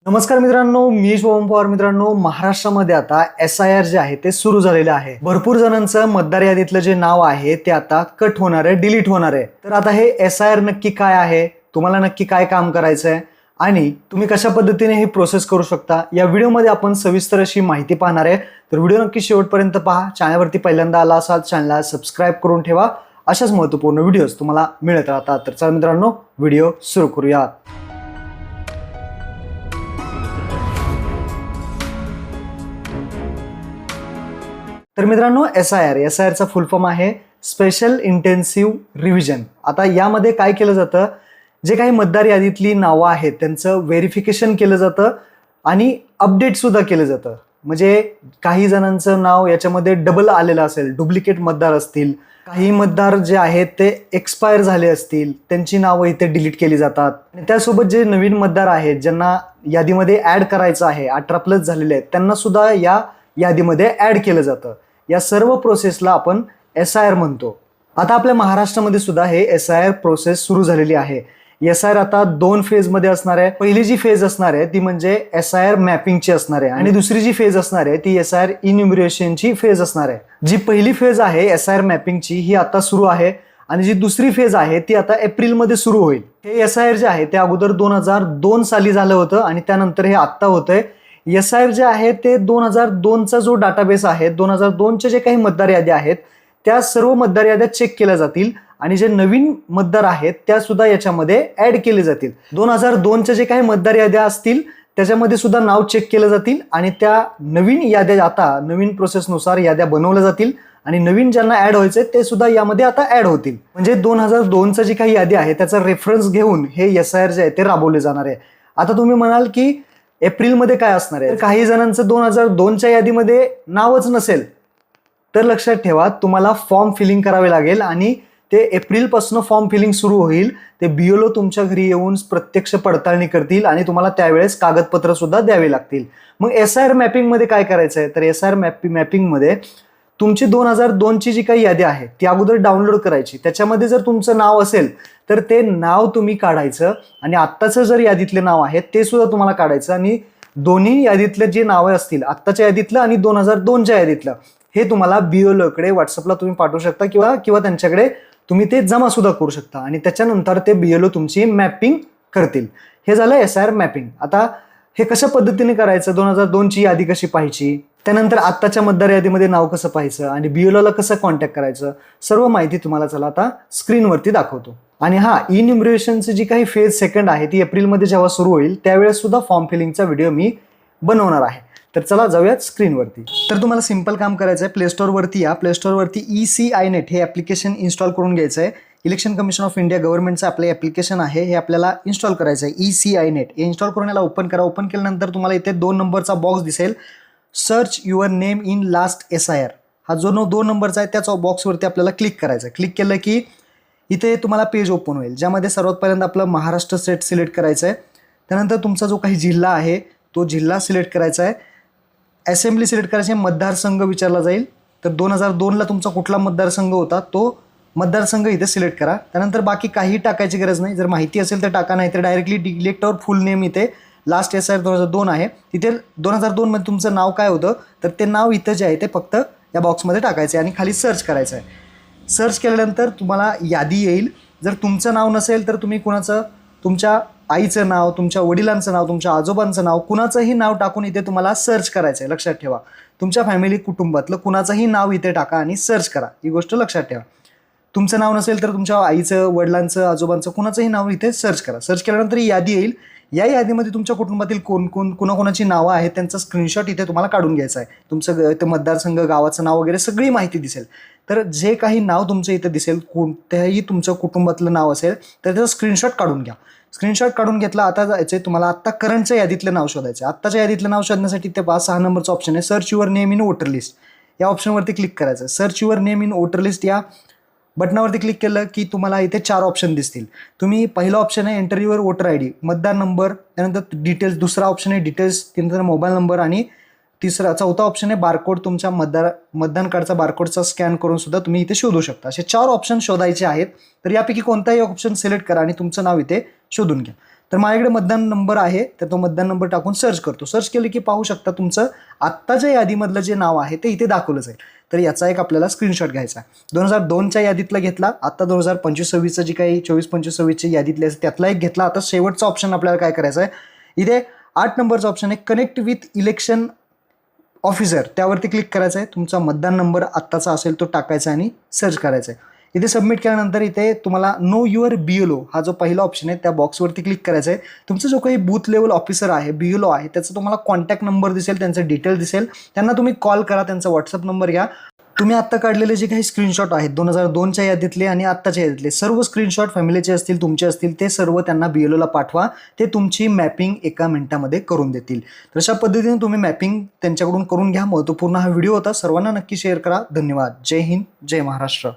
नमस्कार मित्रांनो, मी शुभम पवार. मित्रांनो, महाराष्ट्रामध्ये आता SIR जे आहे ते सुरू झालेलं आहे. भरपूर जणांचं मतदार यादीतलं जे नाव आहे ते आता कट होणार आहे, डिलीट होणार आहे. तर आता हे SIR नक्की काय आहे, तुम्हाला नक्की काय काम करायचं आहे आणि तुम्ही कशा पद्धतीने ही प्रोसेस करू शकता, या व्हिडिओमध्ये आपण सविस्तर अशी माहिती पाहणार आहे. तर व्हिडिओ नक्की शेवटपर्यंत पहा. चॅनलवरती पहिल्यांदा आला असाल चॅनलला सबस्क्राईब करून ठेवा. अशाच महत्त्वपूर्ण व्हिडिओज तुम्हाला मिळत राहतात. तर चला मित्रांनो, व्हिडिओ सुरू करूयात. तर मित्रांनो, SIRचा फुल फॉर्म आहे स्पेशल इंटेन्सिव्ह रिव्हिजन. आता यामध्ये काय केलं जातं, जे काही मतदार यादीतली नावं आहेत त्यांचं व्हेरिफिकेशन केलं जातं आणि अपडेट सुद्धा केलं जातं. म्हणजे काही जणांचं नाव याच्यामध्ये डबल आलेलं असेल, डुप्लिकेट मतदार असतील, काही मतदार जे आहेत ते एक्सपायर झाले असतील, त्यांची नावं इथे डिलीट केली जातात. आणि त्यासोबत जे नवीन मतदार आहेत ज्यांना यादीमध्ये ऍड करायचं आहे, 18+ झालेले आहेत, त्यांना सुद्धा या यादीमध्ये ऍड केलं जातं. या सर्व प्रोसेसला आपण SIR म्हणतो. आता आपल्या महाराष्ट्रामध्ये सुद्धा हे SIR प्रोसेस सुरू झालेली आहे. SIR आता 2 फेजमध्ये असणार आहे. पहिली जी फेज असणार आहे ती म्हणजे SIR मॅपिंगची असणार आहे आणि दुसरी जी फेज असणार आहे ती SIR इन्युमरेशनची फेज असणार आहे. जी पहिली फेज आहे SIR मॅपिंगची ही आता सुरू आहे आणि जी दुसरी फेज आहे ती आता एप्रिलमध्ये सुरू होईल. हे SIR जे आहे ते अगोदर 2002 साली झालं होतं आणि त्यानंतर हे आत्ता होतंय. SIR जे आहे ते 2002चा जो डाटाबेस आहे, 2002चे जे काही मतदार याद्या आहेत त्या सर्व मतदार याद्या चेक केल्या जातील आणि जे नवीन मतदार आहेत त्या सुद्धा याच्यामध्ये ऍड केले जातील. 2002च्या जे काही मतदार याद्या असतील त्याच्यामध्ये सुद्धा नाव चेक केलं जातील आणि त्या नवीन याद्या आता नवीन प्रोसेसनुसार याद्या बनवल्या जातील आणि नवीन ज्यांना ऍड व्हायचे ते सुद्धा यामध्ये आता ऍड होतील. म्हणजे 2002चा जी काही यादी आहे त्याचा रेफरन्स घेऊन हे SIR जे आहे ते राबवले जाणार आहे. आता तुम्ही म्हणाल की एप्रिलमध्ये काय असणार आहे, काही जणांचं 2002च्या यादीमध्ये नावच नसेल तर लक्षात ठेवा, तुम्हाला फॉर्म फिलिंग करावे लागेल आणि ते एप्रिलपासून फॉर्म फिलिंग सुरू होईल. ते BLO तुमच्या घरी येऊन प्रत्यक्ष पडताळणी करतील आणि तुम्हाला त्यावेळेस कागदपत्र सुद्धा द्यावे लागतील. मग SIR मॅपिंगमध्ये काय करायचं आहे, तर SIR मॅपिंगमध्ये तुमची 2002ची जी काही यादी आहे ती अगोदर डाउनलोड करायची. त्याच्यामध्ये जर तुमचं नाव असेल तर ते नाव तुम्ही काढायचं आणि आत्ताचं जर यादीतले नाव आहे ते सुद्धा तुम्हाला काढायचं आणि दोन्ही यादीतले जे नावं असतील, आत्ताच्या यादीतलं आणि 2002च्या यादीतलं, हे तुम्हाला BLO कडे व्हॉट्सअपला तुम्ही पाठवू शकता किंवा त्यांच्याकडे तुम्ही ते जमा सुद्धा करू शकता आणि त्याच्यानंतर ते BLO तुमची मॅपिंग करतील. हे झालं SIR मॅपिंग. आता हे कशा पद्धतीने करायचं, 2002ची यादी कशी पाहायची, त्यानंतर आत्ताच्या मतदार यादीमध्ये नाव कसं पाहायचं आणि BLOला कसं कॉन्टॅक्ट करायचं, सर्व माहिती तुम्हाला चला आता स्क्रीनवरती दाखवतो. आणि इन्युमरेशनची जी काही फेज सेकंड आहे ती एप्रिलमध्ये जेव्हा सुरू होईल त्यावेळेस सुद्धा फॉर्म फिलिंगचा व्हिडिओ मी बनवणार आहे. तर चला जाऊयात स्क्रीनवरती. तर तुम्हाला सिंपल काम करायचं आहे, प्लेस्टोअरवरती या. प्लेस्टोअरवरती ECINET हे ॲप्लिकेशन इन्स्टॉल करून घ्यायचं आहे. इलेक्शन कमिशन ऑफ इंडिया गव्हर्नमेंटचं आपलं ॲप्लिकेशन आहे, हे आपल्याला इन्स्टॉल करायचं आहे. ECINET हे इन्स्टॉल करून याला ओपन करा. ओपन केल्यानंतर तुम्हाला इथे 2 नंबरचा बॉक्स दिसेल, search your name in last SIR. हा जो 2 नंबरचा आहे त्याच बॉक्सवरती आपल्याला क्लिक करायचं आहे. क्लिक केलं की इथे तुम्हाला पेज ओपन होईल, ज्यामध्ये सर्वात पहिल्यांदा आपलं महाराष्ट्र स्टेट सिलेक्ट करायचं आहे. त्यानंतर तुमचा जो काही जिल्हा आहे तो जिल्हा सिलेक्ट करायचा आहे. असेंब्ली सिलेक्ट करायची आहे. मतदारसंघ विचारला जाईल, तर 2002ला तुमचा कुठला मतदारसंघ होता तो मतदारसंघ इथे सिलेक्ट करा. त्यानंतर बाकी काही टाकायची गरज नाही. जर माहिती असेल तर टाका, नाही तर डायरेक्टली डिलेक्ट और फुल नेम इथे लास्ट SIR 2002 आहे, तिथे 2002मध्ये तुमचं नाव काय होतं तर ते नाव इथं जे आहे ते फक्त या बॉक्समध्ये टाकायचं आहे आणि खाली सर्च करायचं आहे. सर्च केल्यानंतर तुम्हाला यादी येईल. जर तुमचं नाव नसेल तर तुम्ही तुमच्या आईचं नाव, तुमच्या वडिलांचं नाव, तुमच्या आजोबांचं नाव, कुणाचंही नाव टाकून इथे तुम्हाला सर्च करायचं आहे. लक्षात ठेवा, तुमच्या फॅमिली कुटुंबातलं कुणाचंही नाव इथे टाका आणि सर्च करा. ही गोष्ट लक्षात ठेवा. तुमचं नाव नसेल तर तुमच्या आईचं, वडिलांचं, आजोबांचं कुणाचंही नाव इथे सर्च करा. सर्च केल्यानंतर ही यादी येईल. या यादीमध्ये तुमच्या कुटुंबातील कोणाकोणाची नावं आहेत त्यांचा स्क्रीनशॉट इथे तुम्हाला काढून घ्यायचा आहे. तुमचं ते मतदारसंघ, गावाचं नाव वगैरे सगळी माहिती दिसेल. तर जे काही नाव तुमचं इथे दिसेल, कोणत्याही तुमच्या कुटुंबातलं नाव असेल तर त्याचा स्क्रीनशॉट काढून घ्या. स्क्रीनशॉट काढून घेतला. आता जायचं तुम्हाला आत्ता करंटच्या यादीतलं नाव शोधायचं. आत्ताच्या यादीतलं नाव शोधण्यासाठी ते 5-6 नंबरचा ऑप्शन आहे, search your name in voter list. या ऑप्शनवरती क्लिक करायचं. Search your name in voter list या बटनावरती क्लिक केलं की तुम्हाला इथे 4 ऑप्शन दिसतील. तुम्ही पहिला ऑप्शन आहे एंटर युअर वोटर ID, मतदार नंबर, त्यानंतर डिटेल्स. दुसरा ऑप्शन आहे डिटेल्स, त्यानंतर मोबाईल नंबर आणि चौथा ऑप्शन आहे बारकोड. तुमच्या मतदान कार्डचा बारकोडचा स्कॅन करून सुद्धा तुम्ही इथे शोधू शकता. असे 4 ऑप्शन शोधायचे आहेत. तर यापैकी कोणताही ऑप्शन सिलेक्ट करा आणि तुमचं नाव इथे शोधून घ्या. तर माझ्याकडे मतदान नंबर आहे, तर तो मतदान नंबर टाकून सर्च करतो. सर्च केलं की पाहू शकता तुमचं आत्ताच्या यादीमधलं जे नाव आहे ते इथे दाखवलं जाईल. तर याचा एक आपल्याला स्क्रीनशॉट घ्यायचा आहे. 2002च्या यादीतला घेतला, आता 2025-26चं जी काही 24-25-26ची यादीतली असते त्यातला एक घेतला. आता शेवटचा ऑप्शन आपल्याला काय करायचं आहे, इथे 8 नंबरचा ऑप्शन आहे कनेक्ट विथ इलेक्शन ऑफिसर, त्यावरती क्लिक करायचं आहे. तुमचा मतदान नंबर आत्ताचा असेल तो टाकायचा आणि सर्च करायचा आहे. इथे सबमिट केल्यानंतर इथे तुम्हाला नो युअर BLO हा जो पहिला ऑप्शन आहे त्या बॉक्सवरती क्लिक करायचा आहे. तुमचा जो काही बूथ लेवल ऑफिसर आहे, BLO आहे, त्याचा तुम्हाला कॉन्टॅक्ट नंबर दिसेल, त्यांचं डिटेल दिसेल. त्यांना तुम्ही कॉल करा, त्यांचा व्हॉट्सअप नंबर घ्या. तुम्ही आत्ता काढलेले जे काही स्क्रीनशॉट आहेत 2002च्या यादीतले आणि आत्ताच्या यादीतले सर्व स्क्रीनशॉट फॅमिलीचे असतील, तुमचे असतील, ते सर्व त्यांना BLOला पाठवा. ते तुमची मॅपिंग एका मिनिटामध्ये करून देतील. तर अशा पद्धतीने तुम्ही मॅपिंग त्यांच्याकडून करून घ्या. महत्त्वपूर्ण हा व्हिडिओ होता. सर्वांना नक्की शेअर करा. धन्यवाद. जय हिंद, जय महाराष्ट्र.